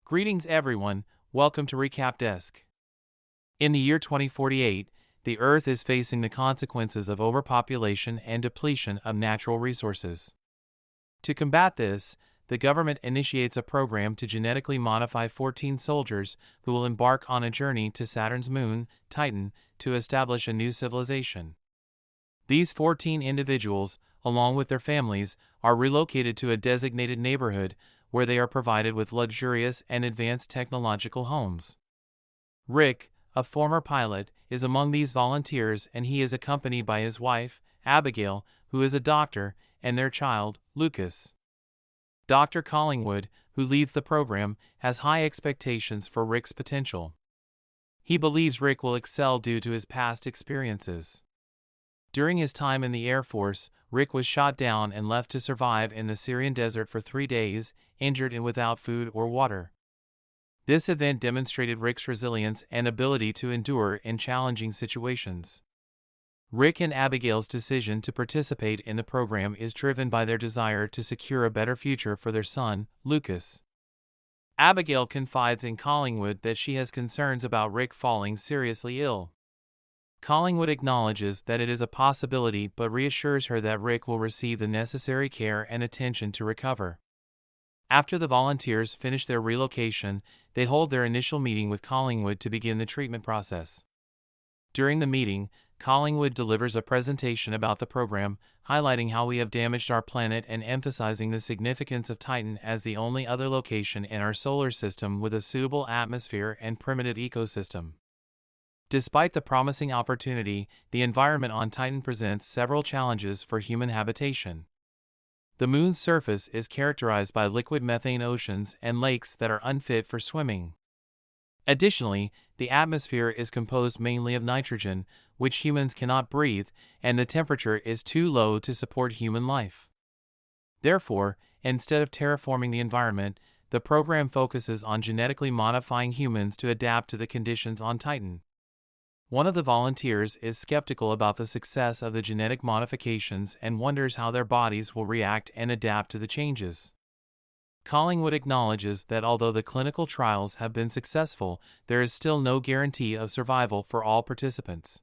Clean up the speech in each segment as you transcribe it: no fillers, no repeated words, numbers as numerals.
Greetings everyone, welcome to Recap Desk. In the year 2048, the Earth is facing the consequences of overpopulation and depletion of natural resources. To combat this, the government initiates a program to genetically modify 14 soldiers who will embark on a journey to Saturn's moon, Titan, to establish a new civilization. These 14 individuals, along with their families, are relocated to a designated neighborhood where they are provided with luxurious and advanced technological homes. Rick, a former pilot, is among these volunteers, and he is accompanied by his wife, Abigail, who is a doctor, and their child, Lucas. Dr. Collingwood, who leads the program, has high expectations for Rick's potential. He believes Rick will excel due to his past experiences. During his time in the Air Force, Rick was shot down and left to survive in the Syrian desert for 3 days, injured and without food or water. This event demonstrated Rick's resilience and ability to endure in challenging situations. Rick and Abigail's decision to participate in the program is driven by their desire to secure a better future for their son, Lucas. Abigail confides in Collingwood that she has concerns about Rick falling seriously ill. Collingwood acknowledges that it is a possibility but reassures her that Rick will receive the necessary care and attention to recover. After the volunteers finish their relocation, they hold their initial meeting with Collingwood to begin the treatment process. During the meeting, Collingwood delivers a presentation about the program, highlighting how we have damaged our planet and emphasizing the significance of Titan as the only other location in our solar system with a suitable atmosphere and primitive ecosystem. Despite the promising opportunity, the environment on Titan presents several challenges for human habitation. The moon's surface is characterized by liquid methane oceans and lakes that are unfit for swimming. Additionally, the atmosphere is composed mainly of nitrogen, which humans cannot breathe, and the temperature is too low to support human life. Therefore, instead of terraforming the environment, the program focuses on genetically modifying humans to adapt to the conditions on Titan. One of the volunteers is skeptical about the success of the genetic modifications and wonders how their bodies will react and adapt to the changes. Collingwood acknowledges that although the clinical trials have been successful, there is still no guarantee of survival for all participants.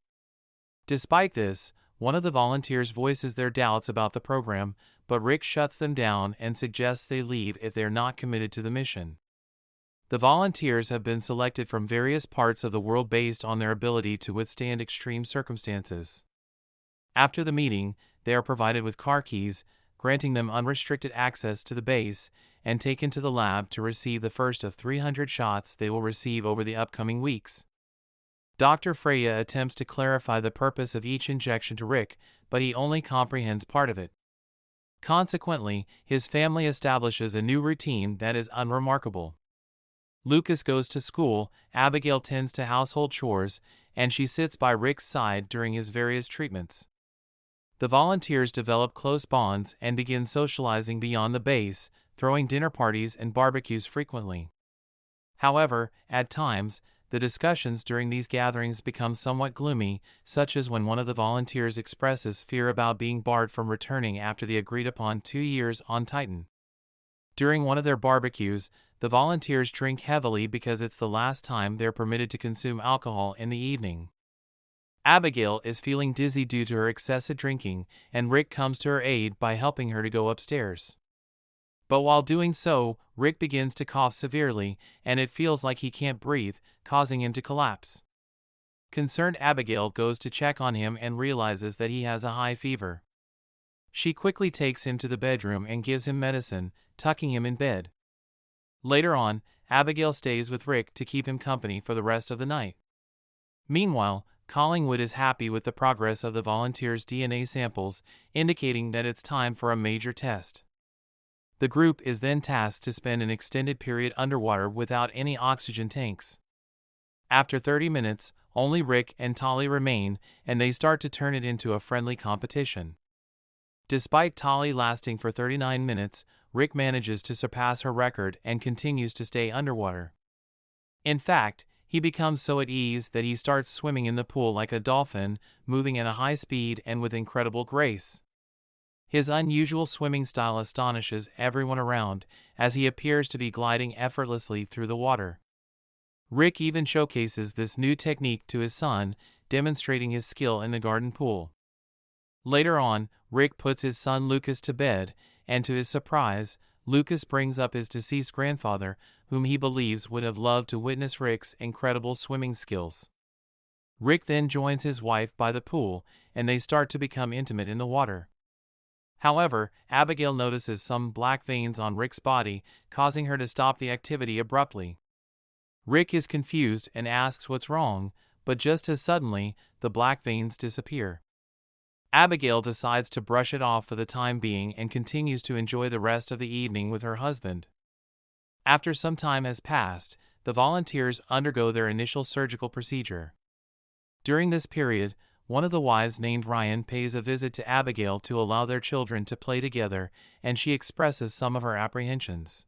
Despite this, one of the volunteers voices their doubts about the program, but Rick shuts them down and suggests they leave if they are not committed to the mission. The volunteers have been selected from various parts of the world based on their ability to withstand extreme circumstances. After the meeting, they are provided with car keys, granting them unrestricted access to the base, and taken to the lab to receive the first of 300 shots they will receive over the upcoming weeks. Dr. Freya attempts to clarify the purpose of each injection to Rick, but he only comprehends part of it. Consequently, his family establishes a new routine that is unremarkable. Lucas goes to school, Abigail tends to household chores, and she sits by Rick's side during his various treatments. The volunteers develop close bonds and begin socializing beyond the base, throwing dinner parties and barbecues frequently. However, at times, the discussions during these gatherings become somewhat gloomy, such as when one of the volunteers expresses fear about being barred from returning after the agreed-upon 2 years on Titan. During one of their barbecues, the volunteers drink heavily because it's the last time they're permitted to consume alcohol in the evening. Abigail is feeling dizzy due to her excessive drinking, and Rick comes to her aid by helping her to go upstairs. But while doing so, Rick begins to cough severely, and it feels like he can't breathe, causing him to collapse. Concerned Abigail goes to check on him and realizes that he has a high fever. She quickly takes him to the bedroom and gives him medicine, tucking him in bed. Later on, Abigail stays with Rick to keep him company for the rest of the night. Meanwhile, Collingwood is happy with the progress of the volunteers' DNA samples, indicating that it's time for a major test. The group is then tasked to spend an extended period underwater without any oxygen tanks. After 30 minutes, only Rick and Tali remain, and they start to turn it into a friendly competition. Despite Tali lasting for 39 minutes, Rick manages to surpass her record and continues to stay underwater. In fact, he becomes so at ease that he starts swimming in the pool like a dolphin, moving at a high speed and with incredible grace. His unusual swimming style astonishes everyone around, as he appears to be gliding effortlessly through the water. Rick even showcases this new technique to his son, demonstrating his skill in the garden pool. Later on, Rick puts his son Lucas to bed, and to his surprise, Lucas brings up his deceased grandfather, whom he believes would have loved to witness Rick's incredible swimming skills. Rick then joins his wife by the pool, and they start to become intimate in the water. However, Abigail notices some black veins on Rick's body, causing her to stop the activity abruptly. Rick is confused and asks what's wrong, but just as suddenly, the black veins disappear. Abigail decides to brush it off for the time being and continues to enjoy the rest of the evening with her husband. After some time has passed, the volunteers undergo their initial surgical procedure. During this period, one of the wives named Ryan pays a visit to Abigail to allow their children to play together, and she expresses some of her apprehensions.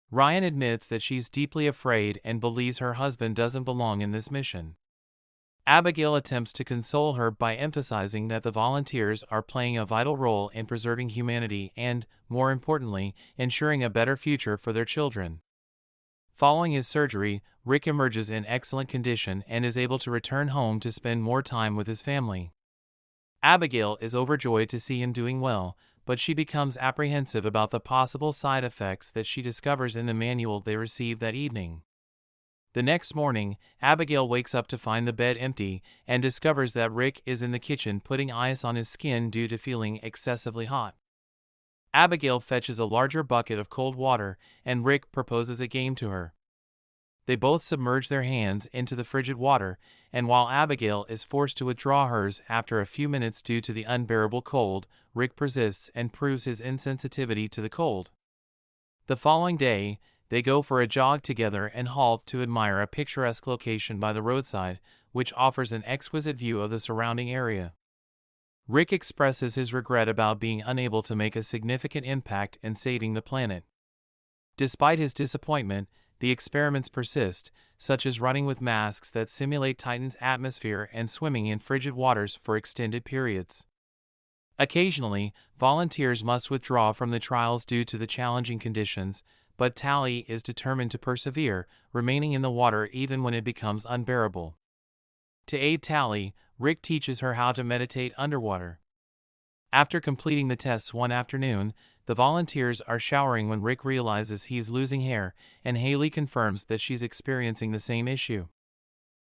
Ryan admits that she's deeply afraid and believes her husband doesn't belong in this mission. Abigail attempts to console her by emphasizing that the volunteers are playing a vital role in preserving humanity and, more importantly, ensuring a better future for their children. Following his surgery, Rick emerges in excellent condition and is able to return home to spend more time with his family. Abigail is overjoyed to see him doing well, but she becomes apprehensive about the possible side effects that she discovers in the manual they received that evening. The next morning, Abigail wakes up to find the bed empty and discovers that Rick is in the kitchen putting ice on his skin due to feeling excessively hot. Abigail fetches a larger bucket of cold water, and Rick proposes a game to her. They both submerge their hands into the frigid water, and while Abigail is forced to withdraw hers after a few minutes due to the unbearable cold, Rick persists and proves his insensitivity to the cold. The following day, they go for a jog together and halt to admire a picturesque location by the roadside, which offers an exquisite view of the surrounding area. Rick expresses his regret about being unable to make a significant impact in saving the planet. Despite his disappointment, the experiments persist, such as running with masks that simulate Titan's atmosphere and swimming in frigid waters for extended periods. Occasionally, volunteers must withdraw from the trials due to the challenging conditions, but Tally is determined to persevere, remaining in the water even when it becomes unbearable. To aid Tally, Rick teaches her how to meditate underwater. After completing the tests one afternoon, the volunteers are showering when Rick realizes he's losing hair, and Haley confirms that she's experiencing the same issue.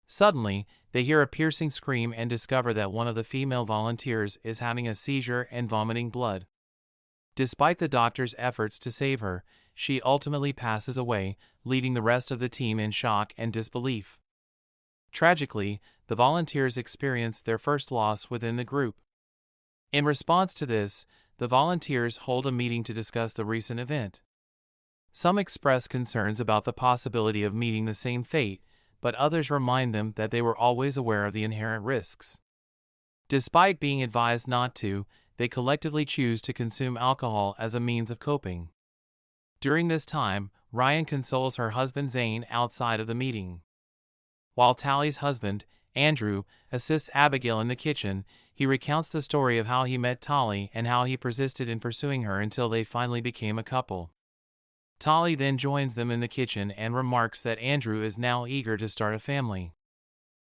Suddenly, they hear a piercing scream and discover that one of the female volunteers is having a seizure and vomiting blood. Despite the doctor's efforts to save her, she ultimately passes away, leaving the rest of the team in shock and disbelief. Tragically, the volunteers experience their first loss within the group. In response to this, the volunteers hold a meeting to discuss the recent event. Some express concerns about the possibility of meeting the same fate, but others remind them that they were always aware of the inherent risks. Despite being advised not to, they collectively choose to consume alcohol as a means of coping. During this time, Ryan consoles her husband Zane outside of the meeting. While Tally's husband, Andrew, assists Abigail in the kitchen, he recounts the story of how he met Tally and how he persisted in pursuing her until they finally became a couple. Tally then joins them in the kitchen and remarks that Andrew is now eager to start a family.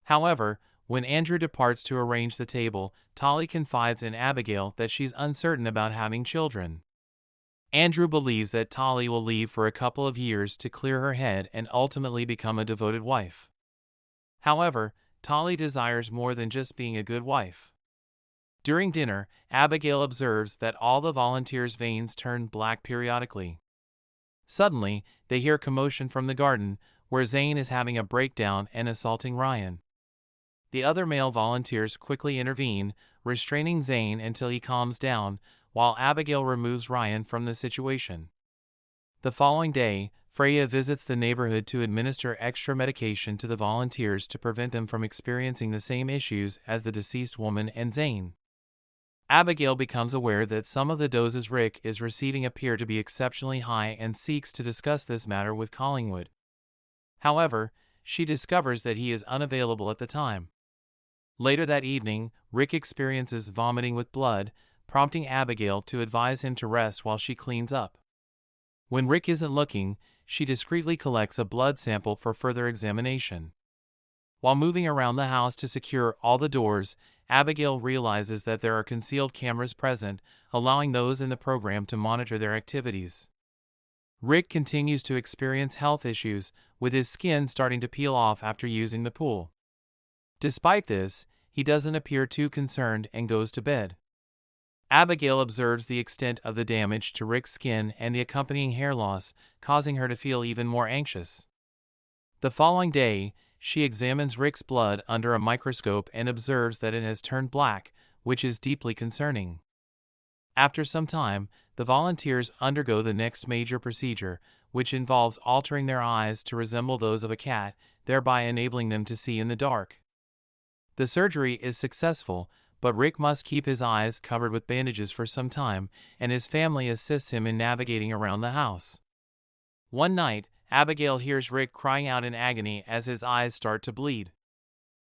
However, when Andrew departs to arrange the table, Tally confides in Abigail that she's uncertain about having children. Andrew believes that Tally will leave for a couple of years to clear her head and ultimately become a devoted wife. However, Tally desires more than just being a good wife. During dinner, Abigail observes that all the volunteers' veins turn black periodically. Suddenly, they hear commotion from the garden, where Zane is having a breakdown and assaulting Ryan. The other male volunteers quickly intervene, restraining Zane until he calms down, while Abigail removes Ryan from the situation. The following day, Freya visits the neighborhood to administer extra medication to the volunteers to prevent them from experiencing the same issues as the deceased woman and Zane. Abigail becomes aware that some of the doses Rick is receiving appear to be exceptionally high and seeks to discuss this matter with Collingwood. However, she discovers that he is unavailable at the time. Later that evening, Rick experiences vomiting with blood, prompting Abigail to advise him to rest while she cleans up. When Rick isn't looking, she discreetly collects a blood sample for further examination. While moving around the house to secure all the doors, Abigail realizes that there are concealed cameras present, allowing those in the program to monitor their activities. Rick continues to experience health issues, with his skin starting to peel off after using the pool. Despite this, he doesn't appear too concerned and goes to bed. Abigail observes the extent of the damage to Rick's skin and the accompanying hair loss, causing her to feel even more anxious. The following day, she examines Rick's blood under a microscope and observes that it has turned black, which is deeply concerning. After some time, the volunteers undergo the next major procedure, which involves altering their eyes to resemble those of a cat, thereby enabling them to see in the dark. The surgery is successful, but Rick must keep his eyes covered with bandages for some time, and his family assists him in navigating around the house. One night, Abigail hears Rick crying out in agony as his eyes start to bleed.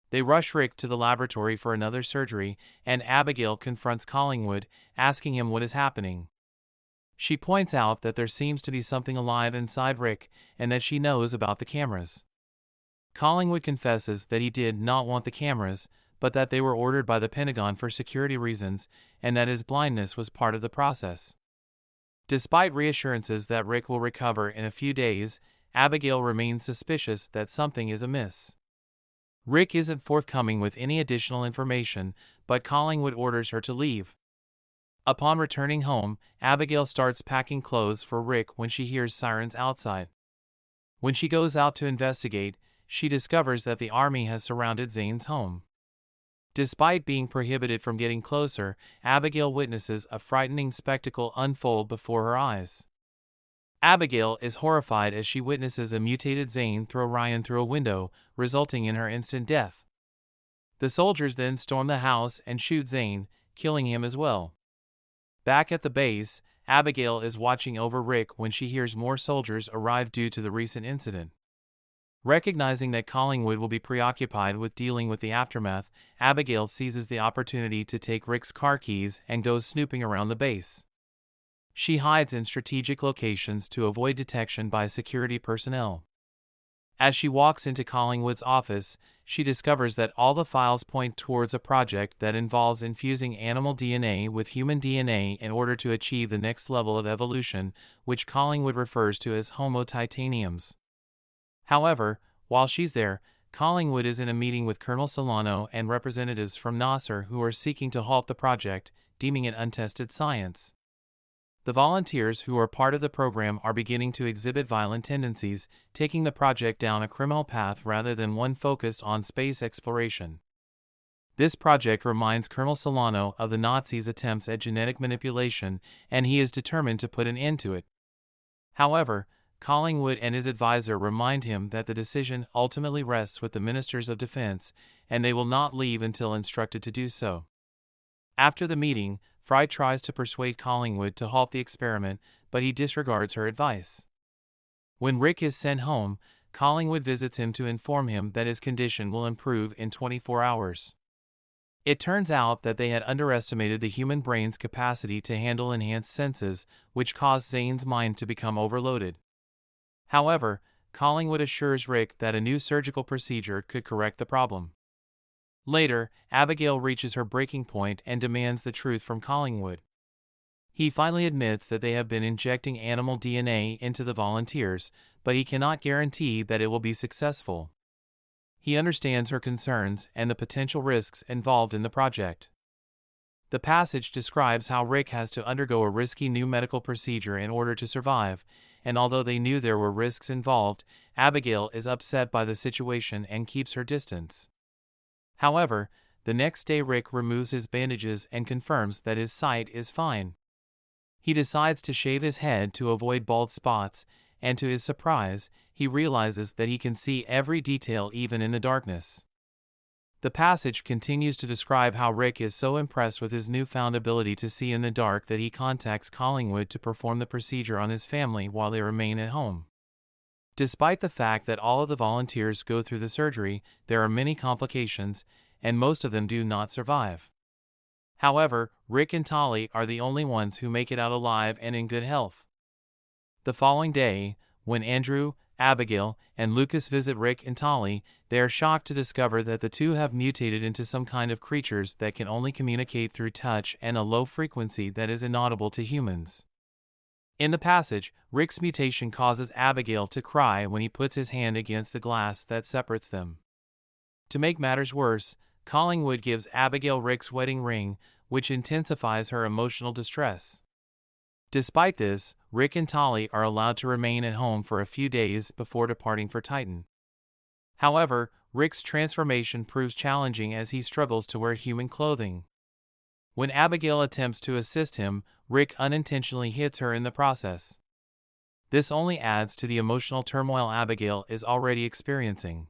They rush Rick to the laboratory for another surgery, and Abigail confronts Collingwood, asking him what is happening. She points out that there seems to be something alive inside Rick, and that she knows about the cameras. Collingwood confesses that he did not want the cameras, but that they were ordered by the Pentagon for security reasons, and that his blindness was part of the process. Despite reassurances that Rick will recover in a few days, Abigail remains suspicious that something is amiss. Rick isn't forthcoming with any additional information, but Collingwood orders her to leave. Upon returning home, Abigail starts packing clothes for Rick when she hears sirens outside. When she goes out to investigate, she discovers that the army has surrounded Zane's home. Despite being prohibited from getting closer, Abigail witnesses a frightening spectacle unfold before her eyes. Abigail is horrified as she witnesses a mutated Zane throw Ryan through a window, resulting in her instant death. The soldiers then storm the house and shoot Zane, killing him as well. Back at the base, Abigail is watching over Rick when she hears more soldiers arrive due to the recent incident. Recognizing that Collingwood will be preoccupied with dealing with the aftermath, Abigail seizes the opportunity to take Rick's car keys and goes snooping around the base. She hides in strategic locations to avoid detection by security personnel. As she walks into Collingwood's office, she discovers that all the files point towards a project that involves infusing animal DNA with human DNA in order to achieve the next level of evolution, which Collingwood refers to as Homo titaniums. However, while she's there, Collingwood is in a meeting with Colonel Solano and representatives from Nasser who are seeking to halt the project, deeming it untested science. The volunteers who are part of the program are beginning to exhibit violent tendencies, taking the project down a criminal path rather than one focused on space exploration. This project reminds Colonel Solano of the Nazis' attempts at genetic manipulation, and he is determined to put an end to it. However, Collingwood and his advisor remind him that the decision ultimately rests with the Ministers of Defense, and they will not leave until instructed to do so. After the meeting, Fry tries to persuade Collingwood to halt the experiment, but he disregards her advice. When Rick is sent home, Collingwood visits him to inform him that his condition will improve in 24 hours. It turns out that they had underestimated the human brain's capacity to handle enhanced senses, which caused Zane's mind to become overloaded. However, Collingwood assures Rick that a new surgical procedure could correct the problem. Later, Abigail reaches her breaking point and demands the truth from Collingwood. He finally admits that they have been injecting animal DNA into the volunteers, but he cannot guarantee that it will be successful. He understands her concerns and the potential risks involved in the project. The passage describes how Rick has to undergo a risky new medical procedure in order to survive, and although they knew there were risks involved, Abigail is upset by the situation and keeps her distance. However, the next day Rick removes his bandages and confirms that his sight is fine. He decides to shave his head to avoid bald spots, and to his surprise, he realizes that he can see every detail even in the darkness. The passage continues to describe how Rick is so impressed with his newfound ability to see in the dark that he contacts Collingwood to perform the procedure on his family while they remain at home. Despite the fact that all of the volunteers go through the surgery, there are many complications, and most of them do not survive. However, Rick and Tali are the only ones who make it out alive and in good health. The following day, when Andrew, Abigail, and Lucas visit Rick and Tali, they are shocked to discover that the two have mutated into some kind of creatures that can only communicate through touch and a low frequency that is inaudible to humans. In the passage, Rick's mutation causes Abigail to cry when he puts his hand against the glass that separates them. To make matters worse, Collingwood gives Abigail Rick's wedding ring, which intensifies her emotional distress. Despite this, Rick and Tali are allowed to remain at home for a few days before departing for Titan. However, Rick's transformation proves challenging as he struggles to wear human clothing. When Abigail attempts to assist him, Rick unintentionally hits her in the process. This only adds to the emotional turmoil Abigail is already experiencing.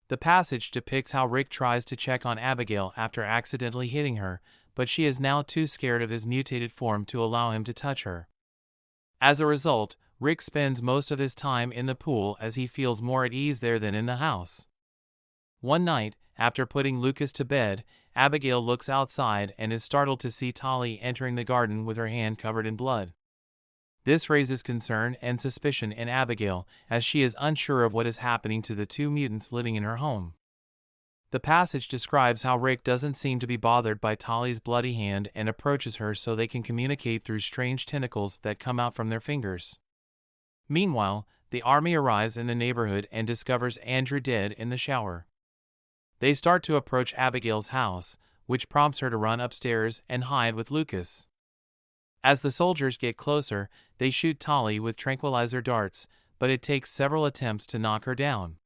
The passage depicts how Rick tries to check on Abigail after accidentally hitting her, but she is now too scared of his mutated form to allow him to touch her. As a result, Rick spends most of his time in the pool as he feels more at ease there than in the house. One night, after putting Lucas to bed, Abigail looks outside and is startled to see Tali entering the garden with her hand covered in blood. This raises concern and suspicion in Abigail, as she is unsure of what is happening to the two mutants living in her home. The passage describes how Rick doesn't seem to be bothered by Tali's bloody hand and approaches her so they can communicate through strange tentacles that come out from their fingers. Meanwhile, the army arrives in the neighborhood and discovers Andrew dead in the shower. They start to approach Abigail's house, which prompts her to run upstairs and hide with Lucas. As the soldiers get closer, they shoot Tali with tranquilizer darts, but it takes several attempts to knock her down.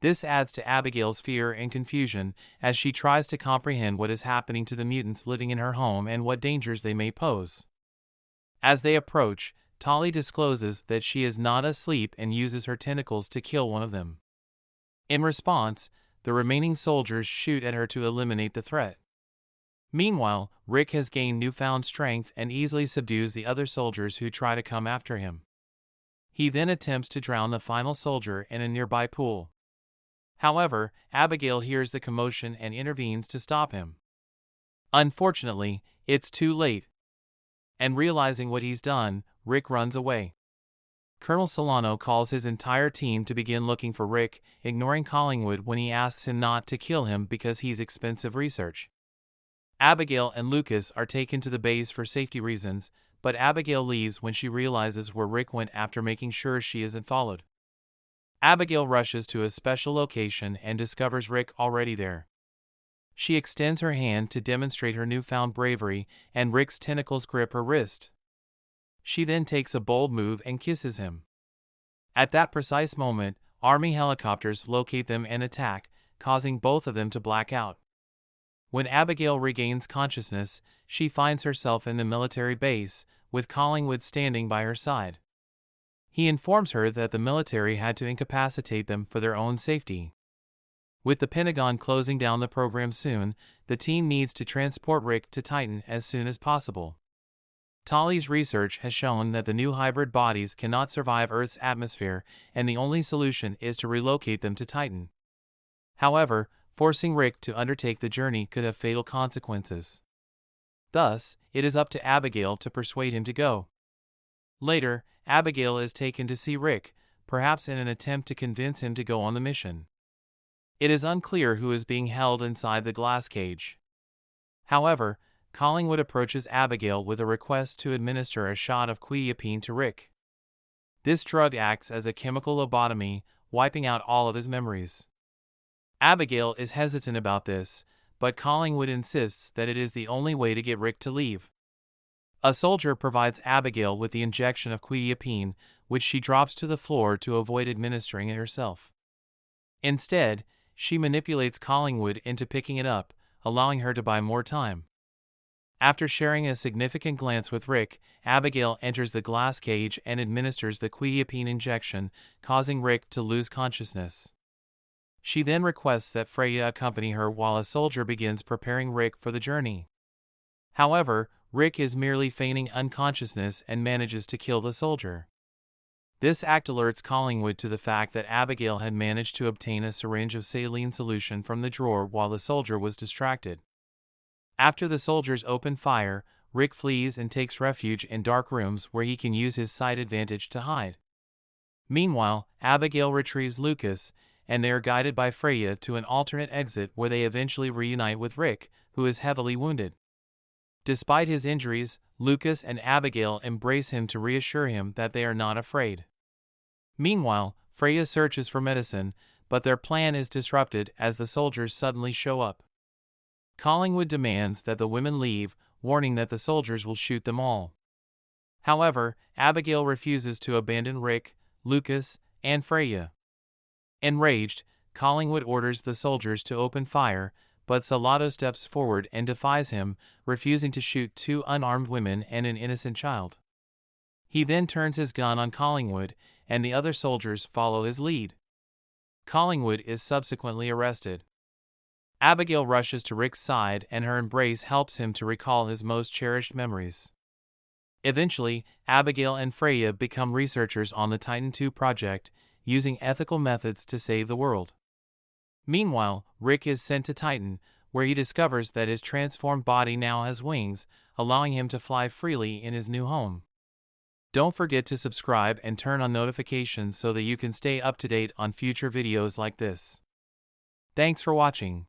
This adds to Abigail's fear and confusion as she tries to comprehend what is happening to the mutants living in her home and what dangers they may pose. As they approach, Tali discloses that she is not asleep and uses her tentacles to kill one of them. In response, the remaining soldiers shoot at her to eliminate the threat. Meanwhile, Rick has gained newfound strength and easily subdues the other soldiers who try to come after him. He then attempts to drown the final soldier in a nearby pool. However, Abigail hears the commotion and intervenes to stop him. Unfortunately, it's too late. And realizing what he's done, Rick runs away. Colonel Solano calls his entire team to begin looking for Rick, ignoring Collingwood when he asks him not to kill him because he's expensive research. Abigail and Lucas are taken to the base for safety reasons, but Abigail leaves when she realizes where Rick went after making sure she isn't followed. Abigail rushes to a special location and discovers Rick already there. She extends her hand to demonstrate her newfound bravery, and Rick's tentacles grip her wrist. She then takes a bold move and kisses him. At that precise moment, Army helicopters locate them and attack, causing both of them to black out. When Abigail regains consciousness, she finds herself in the military base, with Collingwood standing by her side. He informs her that the military had to incapacitate them for their own safety. With the Pentagon closing down the program soon, the team needs to transport Rick to Titan as soon as possible. Tali's research has shown that the new hybrid bodies cannot survive Earth's atmosphere, and the only solution is to relocate them to Titan. However, forcing Rick to undertake the journey could have fatal consequences. Thus, it is up to Abigail to persuade him to go. Later, Abigail is taken to see Rick, perhaps in an attempt to convince him to go on the mission. It is unclear who is being held inside the glass cage. However, Collingwood approaches Abigail with a request to administer a shot of quetiapine to Rick. This drug acts as a chemical lobotomy, wiping out all of his memories. Abigail is hesitant about this, but Collingwood insists that it is the only way to get Rick to leave. A soldier provides Abigail with the injection of quetiapine, which she drops to the floor to avoid administering it herself. Instead, she manipulates Collingwood into picking it up, allowing her to buy more time. After sharing a significant glance with Rick, Abigail enters the glass cage and administers the quetiapine injection, causing Rick to lose consciousness. She then requests that Freya accompany her while a soldier begins preparing Rick for the journey. However, Rick is merely feigning unconsciousness and manages to kill the soldier. This act alerts Collingwood to the fact that Abigail had managed to obtain a syringe of saline solution from the drawer while the soldier was distracted. After the soldiers open fire, Rick flees and takes refuge in dark rooms where he can use his sight advantage to hide. Meanwhile, Abigail retrieves Lucas, and they are guided by Freya to an alternate exit where they eventually reunite with Rick, who is heavily wounded. Despite his injuries, Lucas and Abigail embrace him to reassure him that they are not afraid. Meanwhile, Freya searches for medicine, but their plan is disrupted as the soldiers suddenly show up. Collingwood demands that the women leave, warning that the soldiers will shoot them all. However, Abigail refuses to abandon Rick, Lucas, and Freya. Enraged, Collingwood orders the soldiers to open fire, but Salado steps forward and defies him, refusing to shoot 2 unarmed women and an innocent child. He then turns his gun on Collingwood, and the other soldiers follow his lead. Collingwood is subsequently arrested. Abigail rushes to Rick's side, and her embrace helps him to recall his most cherished memories. Eventually, Abigail and Freya become researchers on the Titan II project, using ethical methods to save the world. Meanwhile, Rick is sent to Titan, where he discovers that his transformed body now has wings, allowing him to fly freely in his new home. Don't forget to subscribe and turn on notifications so that you can stay up to date on future videos like this. Thanks for watching.